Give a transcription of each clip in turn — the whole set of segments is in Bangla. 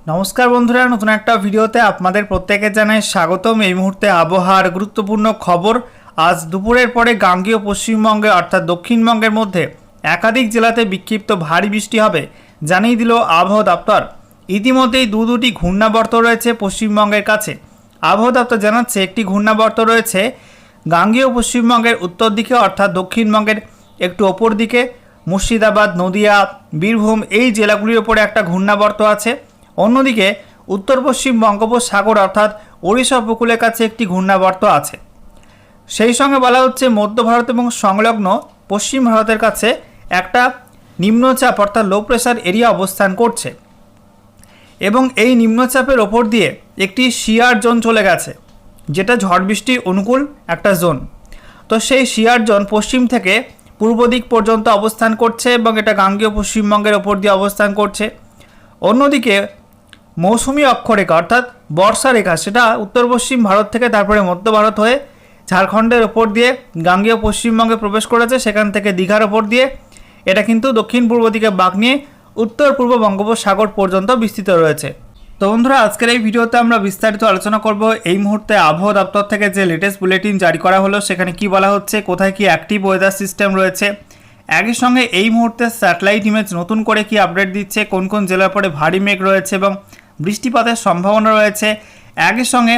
নমস্কার বন্ধুরা, নতুন একটা ভিডিওতে আপনাদের প্রত্যেকে জানাই স্বাগতম। এই মুহূর্তে আবহাওয়ার গুরুত্বপূর্ণ খবর। আজ দুপুরের পরে গাঙ্গেয় পশ্চিমবঙ্গে অর্থাৎ দক্ষিণবঙ্গের মধ্যে একাধিক জেলাতে বিক্ষিপ্ত ভারী বৃষ্টি হবে জানিয়ে দিল আবহাওয়া দপ্তর। ইতিমধ্যেই দুটি ঘূর্ণাবর্ত রয়েছে পশ্চিমবঙ্গের কাছে। আবহাওয়া দপ্তর জানাচ্ছে একটি ঘূর্ণাবর্ত রয়েছে গাঙ্গেয় পশ্চিমবঙ্গের উত্তর দিকে অর্থাৎ দক্ষিণবঙ্গের একটু ওপর দিকে, মুর্শিদাবাদ, নদিয়া, বীরভূম এই জেলাগুলির ওপরে একটা ঘূর্ণাবর্ত আছে। অন্যদিকে উত্তর পশ্চিম বঙ্গোপসাগর অর্থাৎ ওড়িশা উপকূলের কাছে একটি ঘূর্ণাবর্ত আছে। সেই সঙ্গে বলা হচ্ছে মধ্য ভারত এবং সংলগ্ন পশ্চিম ভারতের কাছে একটা নিম্নচাপ অর্থাৎ লো প্রেশার এরিয়া অবস্থান করছে এবং এই নিম্নচাপের ওপর দিয়ে একটি শিয়ার জোন চলে গেছে, যেটা ঝড় বৃষ্টি অনুকূল একটা জোন। তো সেই শিয়ার জোন পশ্চিম থেকে পূর্ব দিক পর্যন্ত অবস্থান করছে এবং এটা গাঙ্গেয় পশ্চিমবঙ্গের ওপর দিয়ে অবস্থান করছে। অন্যদিকে মৌসুমি অক্ষরেখা অর্থাৎ বর্ষা রেখা সেটা উত্তর পশ্চিম ভারত থেকে তারপরে মধ্য ভারত হয়ে ঝাড়খণ্ডের ওপর দিয়ে গাঙ্গেয় পশ্চিমবঙ্গে প্রবেশ করেছে। সেখান থেকে দীঘার ওপর দিয়ে এটা কিন্তু দক্ষিণ পূর্ব দিকে বাঁক নিয়ে উত্তর পূর্ব বঙ্গোপসাগর পর্যন্ত বিস্তৃত রয়েছে। তো বন্ধুরা, আজকের এই ভিডিওতে আমরা বিস্তারিত আলোচনা করব এই মুহূর্তে আবহাওয়া দপ্তর থেকে যে লেটেস্ট বুলেটিন জারি করা হলো সেখানে কি বলা হচ্ছে, কোথায় কি অ্যাক্টিভ ওয়েদার সিস্টেম রয়েছে, একই সঙ্গে এই মুহূর্তে স্যাটেলাইট ইমেজ নতুন করে কি আপডেট দিচ্ছে, কোন কোন জেলার পরে ভারী মেঘ রয়েছে এবং বৃষ্টিপাতের সম্ভাবনা রয়েছে, একই সঙ্গে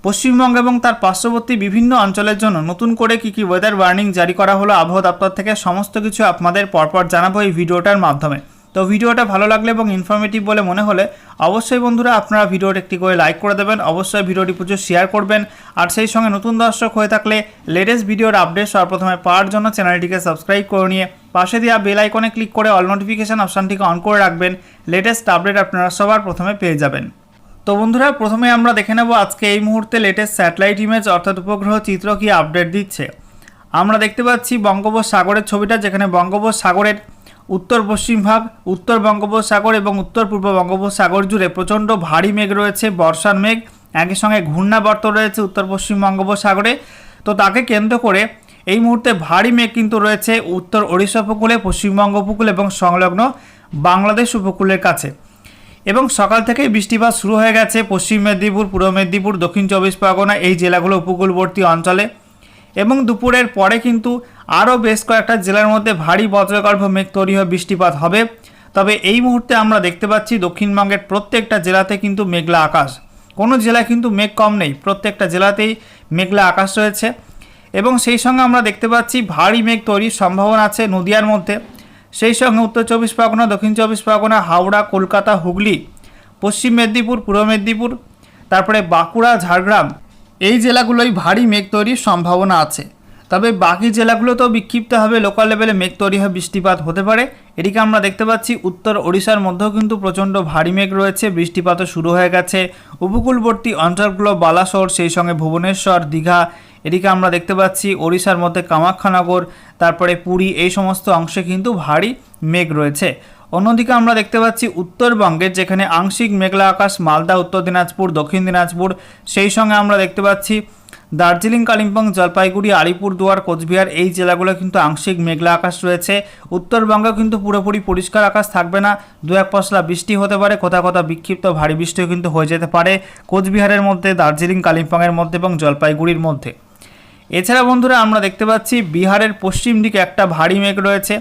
পশ্চিমবঙ্গ এবং তার পার্শ্ববর্তী বিভিন্ন অঞ্চলের জন্য নতুন করে কি কি ওয়েদার ওয়ার্নিং জারি করা হলো আবহাওয়া দপ্তর থেকে, সমস্ত কিছু আপনাদের পরপর জানাবো এই ভিডিওটার মাধ্যমে। তো ভিডিওটা ভালো লাগলে এবং ইনফরমেটিভ বলে মনে হলে অবশ্যই বন্ধুরা আপনারা ভিডিওটা একটি করে লাইক করে দেবেন, অবশ্যই ভিডিওটি প্রচুর শেয়ার করবেন, আর সেই সঙ্গে নতুন দর্শক হয়ে থাকলে লেটেস্ট ভিডিওর আপডেট সর্বপ্রথমে পাওয়ার জন্য চ্যানেলটিকে সাবস্ক্রাইব করে নিয়ে পাশে দেওয়া বেল আইকনে ক্লিক করে অল নোটিফিকেশান অপশানটিকে অন করে রাখবেন। লেটেস্ট আপডেট আপনারা সবার প্রথমে পেয়ে যাবেন। তো বন্ধুরা, প্রথমে আমরা দেখে নেব আজকে এই মুহূর্তে লেটেস্ট স্যাটেলাইট ইমেজ অর্থাৎ উপগ্রহ চিত্র কি আপডেট দিচ্ছে। আমরা দেখতে পাচ্ছি বঙ্গোপসাগরের ছবিটা, যেখানে বঙ্গোপসাগরের উত্তর পশ্চিম ভাগ, উত্তর বঙ্গোপসাগর এবং উত্তর পূর্ব বঙ্গোপসাগর জুড়ে প্রচণ্ড ভারী মেঘ রয়েছে, বর্ষার মেঘ, একই সঙ্গে ঘূর্ণাবর্ত রয়েছে উত্তর পশ্চিম বঙ্গোপসাগরে। তো তাকে কেন্দ্র করে এই মুহূর্তে ভারী মেঘ কিন্তু রয়েছে উত্তর ওড়িশা উপকূলে, পশ্চিমবঙ্গ উপকূল এবং সংলগ্ন বাংলাদেশ উপকূলের কাছে। এবং সকাল থেকেই বৃষ্টিপাত শুরু হয়ে গেছে পশ্চিম মেদিনীপুর, পূর্ব মেদিনীপুর, দক্ষিণ চব্বিশ পরগনা এই জেলাগুলো উপকূলবর্তী অঞ্চলে। এবং দুপুরের পরে কিন্তু আরও বেশ কয়েকটা জেলার মধ্যে ভারী বজ্রগর্ভ মেঘ তৈরি হয়ে বৃষ্টিপাত হবে। তবে এই মুহূর্তে আমরা দেখতে পাচ্ছি দক্ষিণবঙ্গের প্রত্যেকটা জেলাতে কিন্তু মেঘলা আকাশ, কোনো জেলায় কিন্তু মেঘ কম নেই, প্রত্যেকটা জেলাতেই মেঘলা আকাশ রয়েছে। এবং সেই সঙ্গে আমরা দেখতে পাচ্ছি ভারী মেঘ তৈরির সম্ভাবনা আছে নদিয়ার মধ্যে। সেই সঙ্গে উত্তর চব্বিশ পরগনা, দক্ষিণ চব্বিশ পরগনা, হাওড়া, কলকাতা, হুগলি, পশ্চিম মেদিনীপুর, পূর্ব মেদিনীপুর, তারপরে বাঁকুড়া, ঝাড়গ্রাম এই জেলাগুলোই ভারী মেঘ তৈরির সম্ভাবনা আছে। তবে বাকি জেলাগুলোতেও বিক্ষিপ্তভাবে লোকাল লেভেলে মেঘ তৈরি হয়ে বৃষ্টিপাত হতে পারে। এদিকে আমরা দেখতে পাচ্ছি উত্তর ওড়িশার মধ্যেও কিন্তু প্রচণ্ড ভারী মেঘ রয়েছে, বৃষ্টিপাতও শুরু হয়ে গেছে উপকূলবর্তী অঞ্চলগুলো বালাসোর, সেই সঙ্গে ভুবনেশ্বর, দীঘা। এদিকে আমরা দেখতে পাচ্ছি ওড়িশার মধ্যে কামাখ্যানগর, তারপরে পুরী এই সমস্ত অংশে কিন্তু ভারী মেঘ রয়েছে। অন্যদিকে আমরা দেখতে পাচ্ছি উত্তরবঙ্গের যেখানে আংশিক মেঘলা আকাশ, মালদা, উত্তর দিনাজপুর, দক্ষিণ দিনাজপুর, সেই সঙ্গে আমরা দেখতে পাচ্ছি দার্জিলিং, কালিম্পং, জলপাইগুড়ি, আলিপুরদুয়ার, কোচবিহার এই জেলাগুলো কিন্তু আংশিক মেঘলা আকাশ রয়েছে। উত্তরবঙ্গে কিন্তু পুরোপুরি পরিষ্কার আকাশ থাকবে না, দু এক পশলা বৃষ্টি হতে পারে, কোথাও কোথাও বিক্ষিপ্ত ভারী বৃষ্টিও কিন্তু হয়ে যেতে পারে কোচবিহারের মধ্যে, দার্জিলিং, কালিম্পংয়ের মধ্যে এবং জলপাইগুড়ির মধ্যে। এছাড়া বন্ধুরা আমরা দেখতে পাচ্ছি বিহারের পশ্চিম দিকে একটা ভারী মেঘ রয়েছে,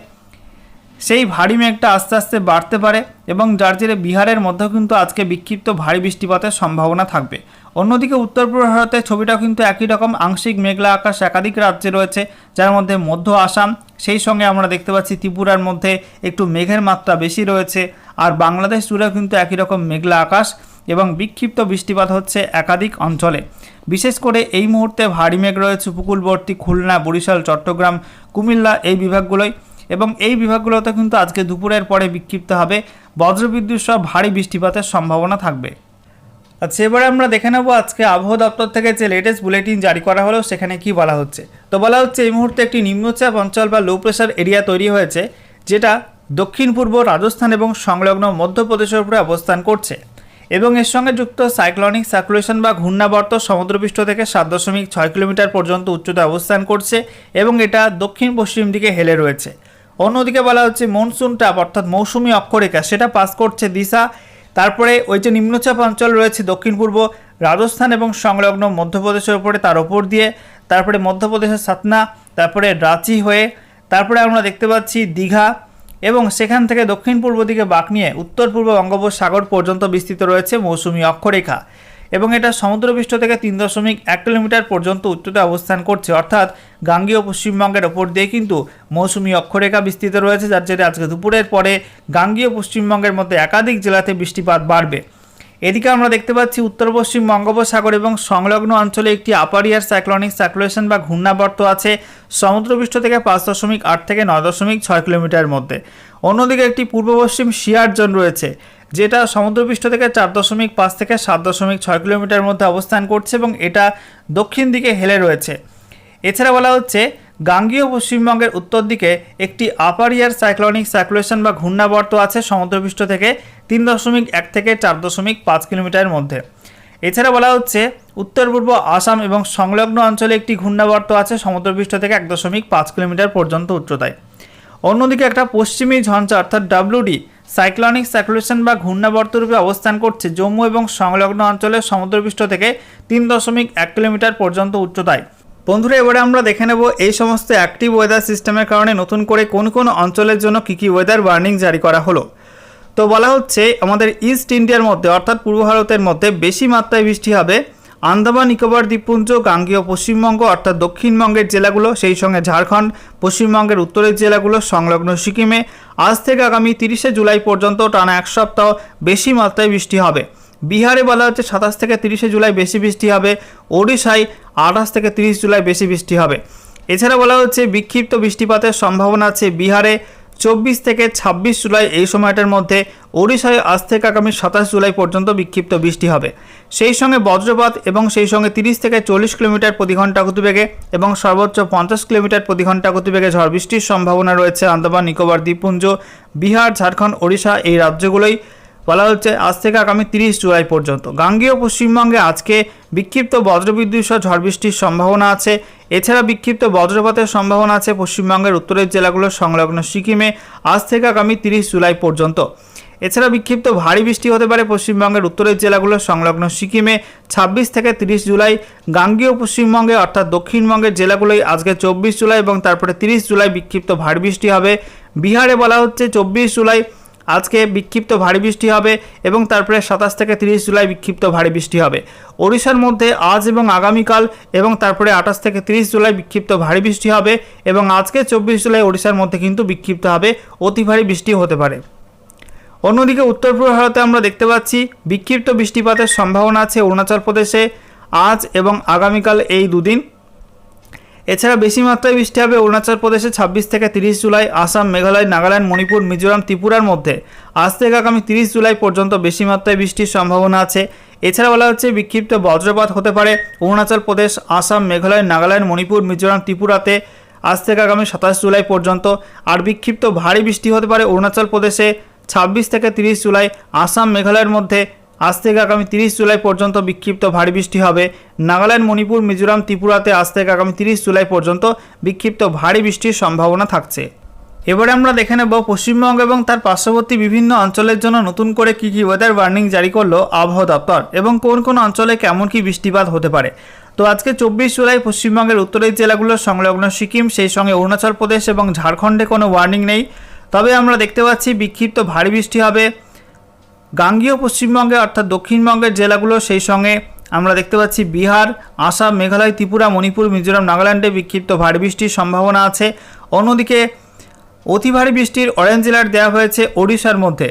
সেই ভারী মেঘটা আস্তে আস্তে বাড়তে পারে এবং যার জেরে বিহারের মধ্যেও কিন্তু আজকে বিক্ষিপ্ত ভারী বৃষ্টিপাতের সম্ভাবনা থাকবে। অন্যদিকে উত্তর পূর্ব ভারতের ছবিটাও কিন্তু একই রকম, আংশিক মেঘলা আকাশ একাধিক রাজ্যে রয়েছে, যার মধ্যে মধ্য আসাম, সেই সঙ্গে আমরা দেখতে পাচ্ছি ত্রিপুরার মধ্যে একটু মেঘের মাত্রা বেশি রয়েছে, আর বাংলাদেশ জুড়েও কিন্তু একই রকম মেঘলা আকাশ এবং বিক্ষিপ্ত বৃষ্টিপাত হচ্ছে একাধিক অঞ্চলে। বিশেষ করে এই মুহূর্তে ভারী মেঘ রয়েছে উপকূলবর্তী খুলনা, বরিশাল, চট্টগ্রাম, কুমিল্লা এই বিভাগগুলোই। এবং এই বিভাগগুলোতে কিন্তু আজকে দুপুরের পরে বিক্ষিপ্ত হবে বজ্রবিদ্যুৎ সহ ভারী বৃষ্টিপাতের সম্ভাবনা থাকবে। আচ্ছা, এবারে আমরা দেখে নেব আজকে আবহাওয়া দপ্তর থেকে যে লেটেস্ট বুলেটিন জারি করা হলো সেখানে কি বলা হচ্ছে। তো বলা হচ্ছে এই মুহূর্তে একটি নিম্নচাপ অঞ্চল বা লো প্রেশার এরিয়া তৈরি হয়েছে, যেটা দক্ষিণ পূর্ব রাজস্থান এবং সংলগ্ন মধ্যপ্রদেশের উপরে অবস্থান করছে এবং এর সঙ্গে যুক্ত সাইক্লোনিক সার্কুলেশন বা ঘূর্ণাবর্ত সমুদ্রপৃষ্ঠ থেকে 7.6 কিলোমিটার পর্যন্ত উচ্চতায় অবস্থান করছে এবং এটা দক্ষিণ পশ্চিম দিকে হেলে রয়েছে। অন্যদিকে বলা হচ্ছে মনসুন ট্র্যাপ অর্থাৎ মৌসুমি অক্ষরেখা সেটা পাস করছে দিশা, তারপরে ওই যে নিম্নচাপ অঞ্চল রয়েছে দক্ষিণ পূর্ব রাজস্থান এবং সংলগ্ন মধ্যপ্রদেশের উপরে, তার ওপর দিয়ে তারপরে মধ্যপ্রদেশের সাতনা, তারপরে রাঁচি হয়ে তারপরে আমরা দেখতে পাচ্ছি দীঘা, এবং সেখান থেকে দক্ষিণ পূর্ব দিকে বাঁক নিয়ে উত্তর পূর্ব বঙ্গোপসাগর পর্যন্ত বিস্তৃত রয়েছে মৌসুমী অক্ষরেখা, এবং এটা সমুদ্রপৃষ্ঠ থেকে 3.1 কিলোমিটার পর্যন্ত উচ্চতায় অবস্থান করছে। অর্থাৎ গাঙ্গেয় পশ্চিমবঙ্গের ওপর দিয়ে কিন্তু মৌসুমী অক্ষরেখা বিস্তৃত রয়েছে, যার জেরে আজকে দুপুরের পরে গাঙ্গেয় পশ্চিমবঙ্গের মধ্যে একাধিক জেলাতে বৃষ্টিপাত বাড়বে। এদিকে আমরা দেখতে পাচ্ছি উত্তর পশ্চিম বঙ্গোপসাগর এবং সংলগ্ন অঞ্চলে একটি আপার এয়ার সাইক্লোনিক সার্কুলেশন বা ঘূর্ণাবর্ত আছে সমুদ্রপৃষ্ঠ থেকে 5.8 থেকে 9.6 কিলোমিটারের মধ্যে। অন্যদিকে একটি পূর্ব পশ্চিম শিয়ার জোন রয়েছে, যেটা সমুদ্রপৃষ্ঠ থেকে 4.5 থেকে 7.6 কিলোমিটারের মধ্যে অবস্থান করছে এবং এটা দক্ষিণ দিকে হেলে রয়েছে। এছাড়া বলা হচ্ছে গাঙ্গেয় পশ্চিমবঙ্গের উত্তর দিকে একটি আপার এয়ার সাইক্লোনিক সার্কুলেশন বা ঘূর্ণাবর্ত আছে সমুদ্রপৃষ্ঠ থেকে 3.1 থেকে 4.5 কিলোমিটারের মধ্যে। এছাড়া বলা হচ্ছে উত্তর পূর্ব আসাম এবং সংলগ্ন অঞ্চলে একটি ঘূর্ণাবর্ত আছে সমুদ্রপৃষ্ঠ থেকে 1.5 কিলোমিটার পর্যন্ত উচ্চতায়। অন্যদিকে একটা পশ্চিমী ঝঞ্ঝা অর্থাৎ ডাব্লিউডি সাইক্লোনিক সার্কুলেশন বা ঘূর্ণাবর্ত রূপে অবস্থান করছে জম্মু এবং সংলগ্ন অঞ্চলের সমুদ্রপৃষ্ঠ থেকে 3.1 কিলোমিটার পর্যন্ত উচ্চতায়। বন্ধুরা, এবারে আমরা দেখে নেব এই সমস্ত অ্যাক্টিভ ওয়েদার সিস্টেমের কারণে নতুন করে কোন কোন অঞ্চলের জন্য কী কী ওয়েদার ওয়ার্নিং জারি করা হলো। তো বলা হচ্ছে আমাদের ইস্ট ইন্ডিয়ার মধ্যে অর্থাৎ পূর্ব ভারতের মধ্যে বেশি মাত্রায় বৃষ্টি হবে আন্দামান নিকোবর দ্বীপপুঞ্জ, গাঙ্গেয় পশ্চিমবঙ্গ অর্থাৎ দক্ষিণবঙ্গের জেলাগুলো, সেই সঙ্গে ঝাড়খণ্ড, পশ্চিমবঙ্গের উত্তরের জেলাগুলো, সংলগ্ন সিকিমে আজ থেকে আগামী 30 জুলাই পর্যন্ত টানা এক সপ্তাহ বেশি মাত্রায় বৃষ্টি হবে। বিহারে বলা হচ্ছে 27 থেকে 30 জুলাই বেশি বৃষ্টি হবে। ওড়িশায় 28 থেকে 30 জুলাই বেশি বৃষ্টি হবে। এছাড়া বলা হচ্ছে বিক্ষিপ্ত বৃষ্টিপাতের সম্ভাবনা আছে বিহারে 24 থেকে 26 জুলাই এই সময়টার মধ্যে। ওড়িশায় আজ থেকে আগামী 27 জুলাই পর্যন্ত বিক্ষিপ্ত বৃষ্টি হবে। সেই সঙ্গে বজ্রপাত এবং সেই সঙ্গে 30 থেকে 40 কিলোমিটার প্রতি ঘন্টা গতিবেগে এবং সর্বোচ্চ 50 কিলোমিটার প্রতি ঘন্টা গতিবেগে ঝড় বৃষ্টির সম্ভাবনা রয়েছে আন্দামান নিকোবর দ্বীপপুঞ্জ, বিহার, ঝাড়খণ্ড, ওড়িশা এই রাজ্যগুলোই বলা হচ্ছে আজ থেকে আগামী 30 জুলাই পর্যন্ত। গাঙ্গেয় পশ্চিমবঙ্গে আজকে বিক্ষিপ্ত বজ্রবিদ্যুৎ সহ ঝড় বৃষ্টির সম্ভাবনা আছে। এছাড়া বিক্ষিপ্ত বজ্রপাতের সম্ভাবনা আছে পশ্চিমবঙ্গের উত্তরের জেলাগুলো সংলগ্ন সিকিমে আজ থেকে আগামী 30 জুলাই পর্যন্ত। এছাড়া বিক্ষিপ্ত ভারী বৃষ্টি হতে পারে পশ্চিমবঙ্গের উত্তরের জেলাগুলো সংলগ্ন সিকিমে 26 থেকে 30 জুলাই। গাঙ্গেয় পশ্চিমবঙ্গে অর্থাৎ দক্ষিণবঙ্গের জেলাগুলোই আজকে 24 জুলাই এবং তারপরে 30 জুলাই বিক্ষিপ্ত ভারী বৃষ্টি হবে। বিহারে বলা হচ্ছে 24 জুলাই আজকে বিক্ষিপ্ত ভারী বৃষ্টি হবে এবং তারপরে 27 থেকে 30 জুলাই বিক্ষিপ্ত ভারী বৃষ্টি হবে। ওড়িশার মধ্যে আজ এবং আগামীকাল এবং তারপরে 28 থেকে 30 জুলাই বিক্ষিপ্ত ভারী বৃষ্টি হবে এবং আজকে 24 জুলাই ওড়িশার মধ্যে কিন্তু বিক্ষিপ্ত হবে অতি ভারী বৃষ্টি হতে পারে। অন্যদিকে উত্তর পূর্ব ভারতে আমরা দেখতে পাচ্ছি বিক্ষিপ্ত বৃষ্টিপাতের সম্ভাবনা আছে অরুণাচল প্রদেশে আজ এবং আগামীকাল এই দুদিন। এছাড়া বেশি মাত্রায় বৃষ্টি হবে অরুণাচল প্রদেশে 26 থেকে 30 জুলাই, আসাম, মেঘালয়, নাগাল্যান্ড, মণিপুর, মিজোরাম, ত্রিপুরার মধ্যে আজ থেকে আগামী 30 জুলাই পর্যন্ত বেশি মাত্রায় বৃষ্টির সম্ভাবনা আছে। এছাড়া বলা হচ্ছে বিক্ষিপ্ত বজ্রপাত হতে পারে অরুণাচল প্রদেশ, আসাম, মেঘালয়, নাগাল্যান্ড, মণিপুর, মিজোরাম, ত্রিপুরাতে আজ থেকে আগামী 27 জুলাই পর্যন্ত। আর বিক্ষিপ্ত ভারী বৃষ্টি হতে পারে অরুণাচল প্রদেশে 26 থেকে 30 জুলাই, আসাম, মেঘালয়ের মধ্যে আজ থেকে আগামী 30 জুলাই পর্যন্ত বিক্ষিপ্ত ভারী বৃষ্টি হবে। নাগাল্যান্ড, মণিপুর, মিজোরাম, ত্রিপুরাতে আজ থেকে আগামী 30 জুলাই পর্যন্ত বিক্ষিপ্ত ভারী বৃষ্টির সম্ভাবনা থাকছে। এবারে আমরা দেখে নেব পশ্চিমবঙ্গ এবং তার পার্শ্ববর্তী বিভিন্ন অঞ্চলের জন্য নতুন করে কী কী ওয়েদার ওয়ার্নিং জারি করলো আবহাওয়া দপ্তর এবং কোন কোন অঞ্চলে কেমন কী বৃষ্টিপাত হতে পারে। তো আজকে 24 জুলাই পশ্চিমবঙ্গের উত্তরের জেলাগুলো সংলগ্ন সিকিম, সেই সঙ্গে অরুণাচল প্রদেশ এবং ঝাড়খণ্ডে কোনো ওয়ার্নিং নেই। তবে আমরা দেখতে পাচ্ছি বিক্ষিপ্ত ভারী বৃষ্টি হবে গাঙ্গেয় পশ্চিমবঙ্গে অর্থাৎ দক্ষিণবঙ্গের জেলাগুলো, সেই সঙ্গে আমরা দেখতে পাচ্ছি বিহার, আসাম, মেঘালয়, ত্রিপুরা, মণিপুর, মিজোরাম, নাগাল্যান্ডে বিক্ষিপ্ত ভারী বৃষ্টির সম্ভাবনা আছে। অন্যদিকে অতি ভারী বৃষ্টির অরেঞ্জ অ্যালার্ট দেওয়া হয়েছে ওড়িশার মধ্যে।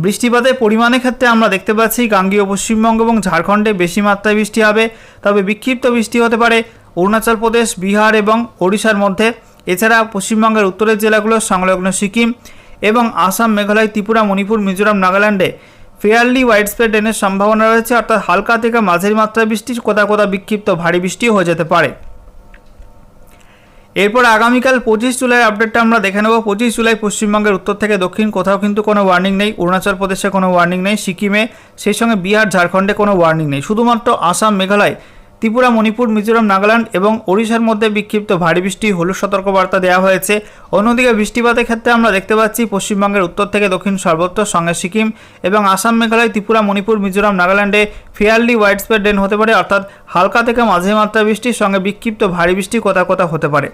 বৃষ্টিপাতের পরিমাণের ক্ষেত্রে আমরা দেখতে পাচ্ছি গাঙ্গেয় পশ্চিমবঙ্গ এবং ঝাড়খণ্ডে বেশি মাত্রায় বৃষ্টি হবে, তবে বিক্ষিপ্ত বৃষ্টি হতে পারে অরুণাচল প্রদেশ, বিহার এবং ওড়িশার মধ্যে। এছাড়া পশ্চিমবঙ্গের উত্তরের জেলাগুলো সংলগ্ন সিকিম এবং আসাম, মেঘালয়, ত্রিপুরা, মণিপুর, মিজোরাম, নাগাল্যান্ডে ফেয়ারলি ওয়াইড স্প্রেড রেনের সম্ভাবনা রয়েছে, অর্থাৎ হালকা থেকে মাঝারি মাত্রায় বৃষ্টি, কোথাও কোথাও বিক্ষিপ্ত ভারী বৃষ্টি হয়ে যেতে পারে। এরপর আগামীকাল 25 জুলাই আপডেটটা আমরা দেখে নেব। 25 জুলাই পশ্চিমবঙ্গের উত্তর থেকে দক্ষিণ কোথাও কিন্তু কোনো ওয়ার্নিং নেই, অরুণাচল প্রদেশে কোনো ওয়ার্নিং নেই, সিকিমে, সেই সঙ্গে বিহার, ঝাড়খণ্ডে কোনো ওয়ার্নিং নেই, শুধুমাত্র আসাম, মেঘালয়, ত্রিপুরা, মণিপুর, মিজোরাম, নাগাল্যান্ড এবং ওড়িশার মধ্যে বিক্ষিপ্ত ভারী বৃষ্টি হলুদ সতর্কবার্তা দেওয়া হয়েছে। অন্যদিকে বৃষ্টিপাতের ক্ষেত্রে আমরা দেখতে পাচ্ছি পশ্চিমবঙ্গের উত্তর থেকে দক্ষিণ সর্বত্র, সঙ্গে সিকিম এবং আসাম, মেঘালয়, ত্রিপুরা, মণিপুর, মিজোরাম, নাগাল্যান্ডে ফেয়ারলি ওয়াইড স্প্রেড রেন হতে পারে, অর্থাৎ হালকা থেকে মাঝারি মাত্রার বৃষ্টির সঙ্গে বিক্ষিপ্ত ভারী বৃষ্টি কোথাও কোথাও হতে পারে।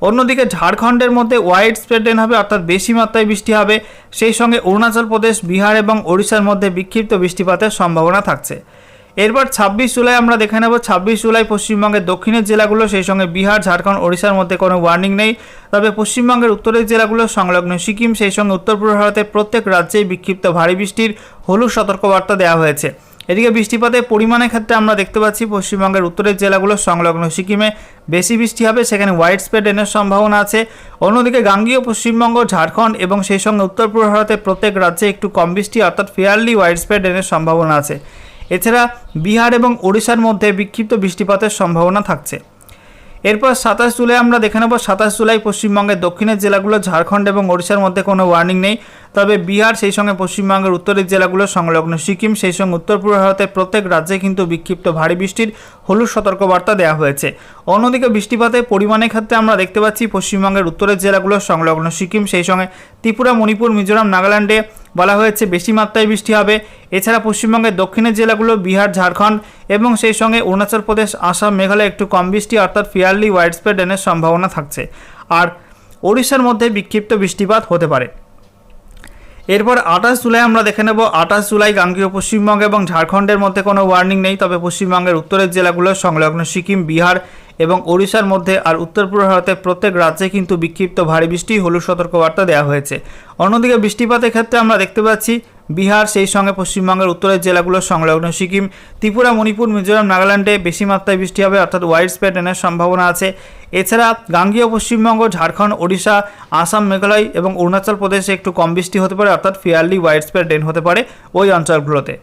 অন্যদিকে ঝাড়খণ্ডের মধ্যে ওয়াইড স্প্রেড রেন হবে, অর্থাৎ বেশি মাত্রায় বৃষ্টি হবে। সেই সঙ্গে অরুণাচল প্রদেশ, বিহার এবং ওড়িশার মধ্যে বিক্ষিপ্ত বৃষ্টিপাতের সম্ভাবনা থাকছে। এরপর 26 জুলাই আমরা দেখে নেব। 26 জুলাই পশ্চিমবঙ্গের দক্ষিণের জেলাগুলো, সেই সঙ্গে বিহার, ঝাড়খণ্ড, ওড়িশার মধ্যে কোনো ওয়ার্নিং নেই। তবে পশ্চিমবঙ্গের উত্তরের জেলাগুলো, সংলগ্ন সিকিম, সেই সঙ্গে উত্তর পূর্ব ভারতের প্রত্যেক রাজ্যেই বিক্ষিপ্ত ভারী বৃষ্টির হলুদ সতর্কবার্তা দেওয়া হয়েছে। এদিকে বৃষ্টিপাতের পরিমাণের ক্ষেত্রে আমরা দেখতে পাচ্ছি পশ্চিমবঙ্গের উত্তরের জেলাগুলো, সংলগ্ন সিকিমে বেশি বৃষ্টি হবে, সেখানে ওয়াইড স্প্রেড রেনের সম্ভাবনা আছে। অন্যদিকে গাঙ্গীয় পশ্চিমবঙ্গ, ঝাড়খণ্ড এবং সেই সঙ্গে উত্তর পূর্ব ভারতের প্রত্যেক রাজ্যে একটু কম বৃষ্টি, অর্থাৎ ফেয়ারলি ওয়াইড স্প্রেড রেনের সম্ভাবনা আছে। এছাড়া বিহার এবং ওড়িশার মধ্যে বিক্ষিপ্ত বৃষ্টিপাতের সম্ভাবনা থাকছে। এরপর 27 জুলাই আমরা দেখে নেব। 27 জুলাই পশ্চিমবঙ্গের দক্ষিণের জেলাগুলো, ঝাড়খণ্ড এবং ওড়িশার মধ্যে কোনো ওয়ার্নিং নেই। তবে বিহার, সেই সঙ্গে পশ্চিমবঙ্গের উত্তরের জেলাগুলো, সংলগ্ন সিকিম, সেই সঙ্গে উত্তর পূর্ব ভারতের প্রত্যেক রাজ্যে কিন্তু বিক্ষিপ্ত ভারী বৃষ্টির হলুদ সতর্কবার্তা দেওয়া হয়েছে। অন্যদিকে বৃষ্টিপাতের পরিমাণের ক্ষেত্রে আমরা দেখতে পাচ্ছি পশ্চিমবঙ্গের উত্তরের জেলাগুলো, সংলগ্ন সিকিম, সেই সঙ্গে ত্রিপুরা, মণিপুর, মিজোরাম, নাগাল্যান্ডে বলা হয়েছে বেশি মাত্রায় বৃষ্টি হবে। এছাড়া পশ্চিমবঙ্গের দক্ষিণের জেলাগুলো, বিহার, ঝাড়খণ্ড এবং সেই সঙ্গে অরুণাচল প্রদেশ, আসাম, মেঘালয় একটু কম বৃষ্টি, অর্থাৎ ফেয়ারলি ওয়াইড স্প্রেড রেনের সম্ভাবনা থাকছে। আর ওড়িশার মধ্যে বিক্ষিপ্ত বৃষ্টিপাত হতে পারে। এরপর 28 জুলাই আমরা দেখে নেব। 28 জুলাই গাঙ্গীয় পশ্চিমবঙ্গ এবং ঝাড়খণ্ডের মধ্যে কোনো ওয়ার্নিং নেই। তবে পশ্চিমবঙ্গের উত্তরের জেলাগুলো, সংলগ্ন সিকিম, বিহার এবং ওড়িশার মধ্যে আর উত্তর পূর্ব ভারতের প্রত্যেক রাজ্যে কিন্তু বিক্ষিপ্ত ভারী বৃষ্টি হলুদ সতর্কবার্তা দেওয়া হয়েছে। অন্যদিকে বৃষ্টিপাতের ক্ষেত্রে আমরা দেখতে পাচ্ছি বিহার, সেই সঙ্গে পশ্চিমবঙ্গের উত্তরের জেলাগুলো, সংলগ্ন সিকিম, ত্রিপুরা, মণিপুর, মিজোরাম, নাগাল্যান্ডে বেশি মাত্রায় বৃষ্টি হবে, অর্থাৎ ওয়াইড স্প্রেড রেনের সম্ভাবনা আছে। এছাড়া গাঙ্গীয় পশ্চিমবঙ্গ, ঝাড়খণ্ড, ওড়িশা, আসাম, মেঘালয় এবং অরুণাচল প্রদেশে একটু কম বৃষ্টি হতে পারে, অর্থাৎ ফেয়ারলি ওয়াইড স্প্রেড রেন হতে পারে ওই অঞ্চলগুলোতে।